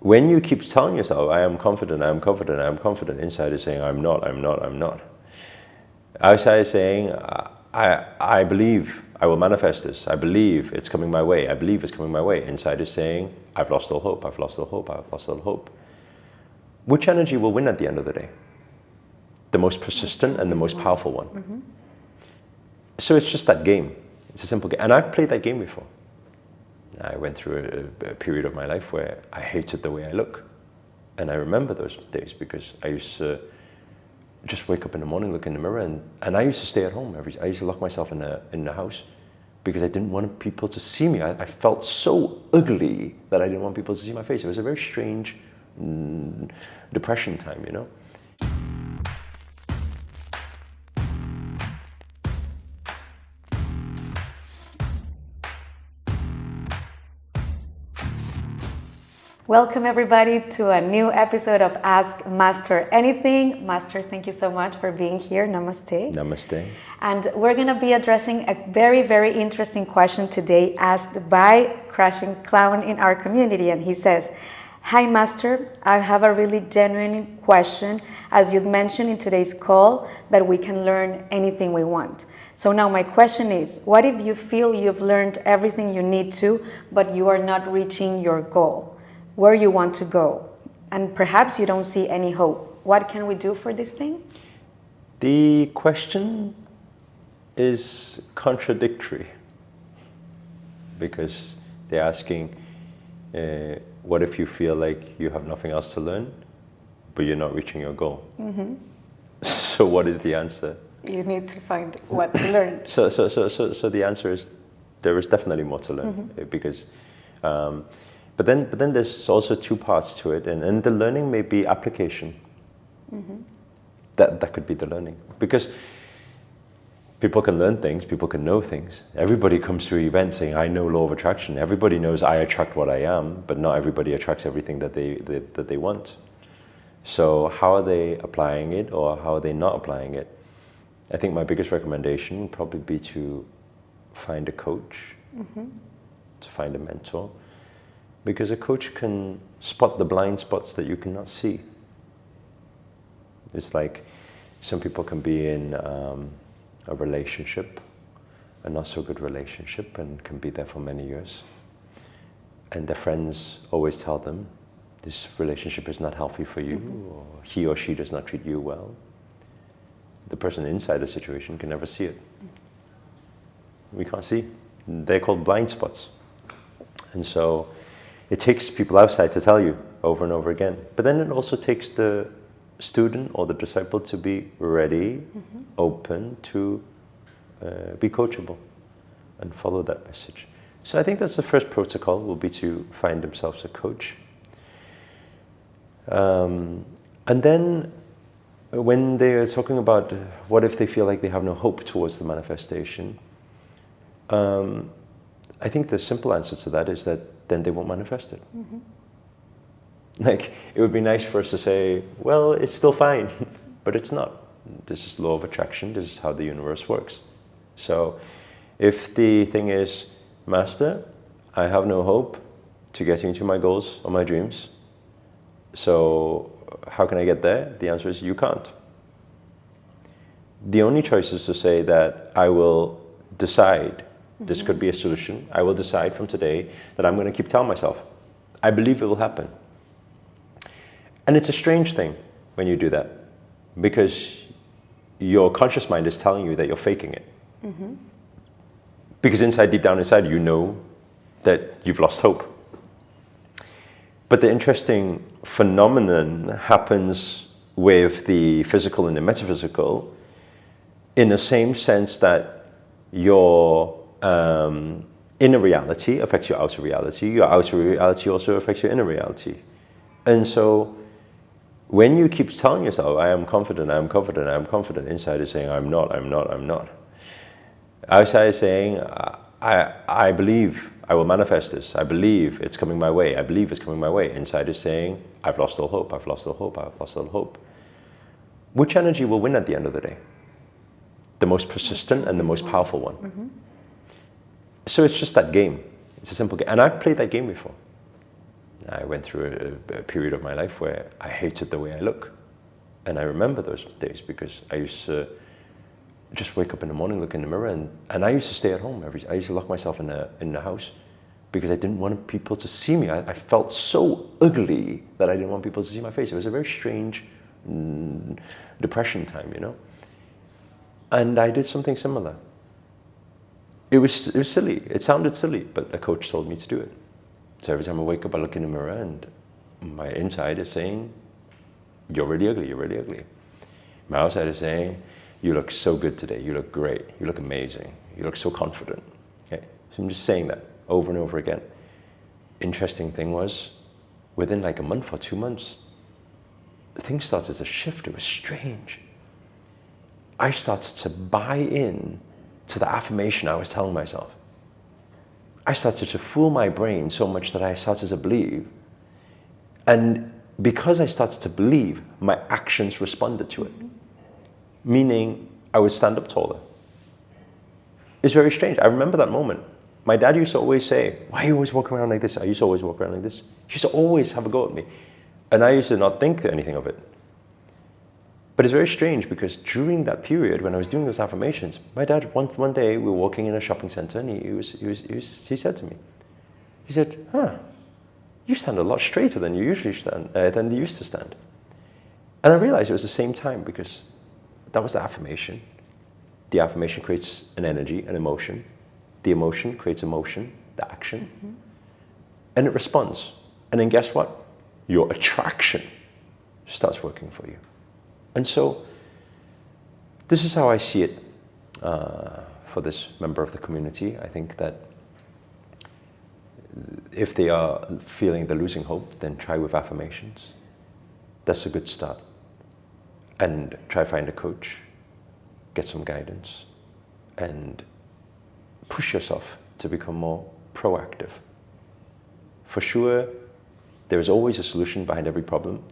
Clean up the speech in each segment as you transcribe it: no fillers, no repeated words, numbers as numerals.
when you keep telling yourself, I am confident, I am confident, I am confident, inside is saying, I'm not, I'm not, I'm not. Outside is saying, I believe I will manifest this. I believe it's coming my way. I believe it's coming my way. Inside is saying, I've lost all hope, I've lost all hope, I've lost all hope. Which energy will win at the end of the day? The most persistent and the most powerful one. Mm-hmm. So it's just that game. It's a simple game. And I've played that game before. I went through a period of my life where I hated the way I look. And I remember those days because I used to just wake up in the morning, look in the mirror, and I used to stay at home. I used to lock myself in the house because I didn't want people to see me. I felt so ugly that I didn't want people to see my face. It was a very strange depression time, you know. Welcome everybody to a new episode of Ask Master Anything. Master, thank you so much for being here. Namaste. Namaste. And we're going to be addressing a very, very interesting question today asked by Crashing Clown in our community. And he says, hi Master, I have a really genuine question. As you'd mentioned in today's call, that we can learn anything we want. So now my question is, what if you feel you've learned everything you need to, but you are not reaching your goal? Where you want to go, and perhaps you don't see any hope. What can we do for this thing? The question is contradictory because they're asking, what if you feel like you have nothing else to learn, but you're not reaching your goal? Mm-hmm. So what is the answer? You need to find what to learn. So the answer is there is definitely more to learn, mm-hmm. because But then there's also two parts to it, and the learning may be application. Mm-hmm. That could be the learning, because people can learn things, people can know things. Everybody comes to an event saying, I know law of attraction. Everybody knows I attract what I am, but not everybody attracts everything that they want. So how are they applying it, or how are they not applying it? I think my biggest recommendation would probably be to find a coach, mm-hmm. to find a mentor. Because a coach can spot the blind spots that you cannot see. It's like some people can be in a relationship, a not so good relationship, and can be there for many years. And their friends always tell them, this relationship is not healthy for you, mm-hmm. or he or she does not treat you well. The person inside the situation can never see it. We can't see. They're called blind spots. And so it takes people outside to tell you over and over again. But then it also takes the student or the disciple to be ready, mm-hmm. open to be coachable and follow that message. So I think that's the first protocol, will be to find themselves a coach. And then when they're talking about what if they feel like they have no hope towards the manifestation, I think the simple answer to that is that then they won't manifest it. Mm-hmm. Like, it would be nice for us to say, well, it's still fine, but it's not. This is law of attraction, this is how the universe works. So if the thing is, Master, I have no hope to getting to my goals or my dreams, so how can I get there? The answer is you can't. The only choice is to say that I will decide. This could be a solution. I will decide from today that I'm going to keep telling myself, I believe it will happen. And it's a strange thing when you do that, because your conscious mind is telling you that you're faking it. Mm-hmm. Because deep down inside, you know that you've lost hope. But the interesting phenomenon happens with the physical and the metaphysical in the same sense that your inner reality affects your outer reality. Your outer reality also affects your inner reality. And so when you keep telling yourself, I am confident, I am confident, I am confident, inside is saying, I'm not, I'm not, I'm not. Outside is saying, I believe I will manifest this. I believe it's coming my way. I believe it's coming my way. Inside is saying, I've lost all hope, I've lost all hope, I've lost all hope. Which energy will win at the end of the day? The most persistent and the most powerful one. Mm-hmm. So it's just that game. It's a simple game. And I've played that game before. I went through a period of my life where I hated the way I look. And I remember those days because I used to just wake up in the morning, look in the mirror, and I used to stay at home. I used to lock myself in the house because I didn't want people to see me. I felt so ugly that I didn't want people to see my face. It was a very strange depression time, you know. And I did something similar. It was silly. It sounded silly, but a coach told me to do it. So every time I wake up, I look in the mirror and my inside is saying, you're really ugly, you're really ugly. My outside is saying, you look so good today, you look great, you look amazing, you look so confident. Okay? So I'm just saying that over and over again. Interesting thing was, within like a month or 2 months, things started to shift. It was strange. I started to buy in to the affirmation I was telling myself. I started to fool my brain so much that I started to believe. And because I started to believe, my actions responded to it. Meaning, I would stand up taller. It's very strange. I remember that moment. My dad used to always say, why are you always walking around like this? I used to always walk around like this. He used to always have a go at me. And I used to not think anything of it. But it's very strange because during that period when I was doing those affirmations, my dad, one day we were walking in a shopping center and he said to me, he said, you stand a lot straighter than you usually stand, than you used to stand. And I realized it was the same time because that was the affirmation. The affirmation creates an energy, an emotion. The emotion creates emotion, the action. And it responds. And then guess what? Your attraction starts working for you. And so this is how I see it for this member of the community. I think that if they are feeling they're losing hope, then try with affirmations. That's a good start. And try find a coach, get some guidance, and push yourself to become more proactive. For sure, there is always a solution behind every problem,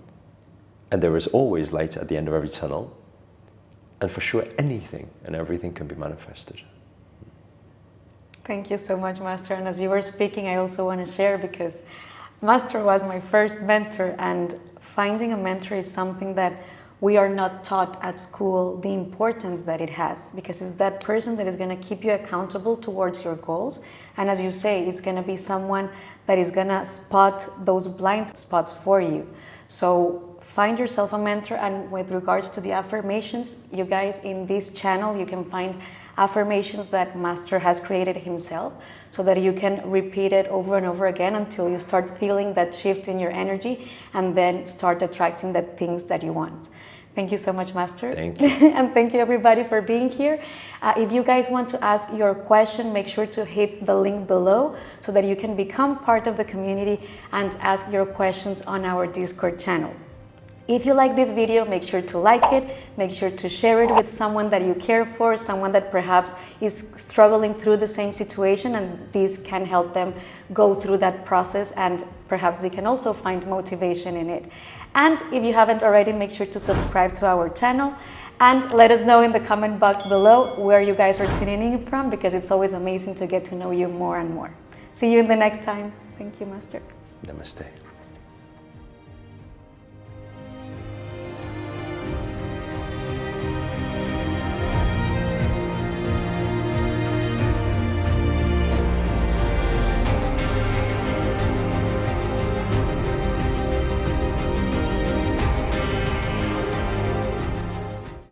and there is always light at the end of every tunnel. And for sure, anything and everything can be manifested. Thank you so much, Master. And as you were speaking, I also want to share because Master was my first mentor, and finding a mentor is something that we are not taught at school the importance that it has, because it's that person that is going to keep you accountable towards your goals. And as you say, it's going to be someone that is going to spot those blind spots for you. So find yourself a mentor. And with regards to the affirmations, you guys, in this channel, you can find affirmations that Master has created himself so that you can repeat it over and over again until you start feeling that shift in your energy and then start attracting the things that you want. Thank you so much, Master. Thank you. And thank you, everybody, for being here. If you guys want to ask your question, make sure to hit the link below so that you can become part of the community and ask your questions on our Discord channel. If you like this video, make sure to like it, make sure to share it with someone that you care for, someone that perhaps is struggling through the same situation, and this can help them go through that process, and perhaps they can also find motivation in it. And if you haven't already, make sure to subscribe to our channel and let us know in the comment box below where you guys are tuning in from, because it's always amazing to get to know you more and more. See you in the next time. Thank you, Master. Namaste.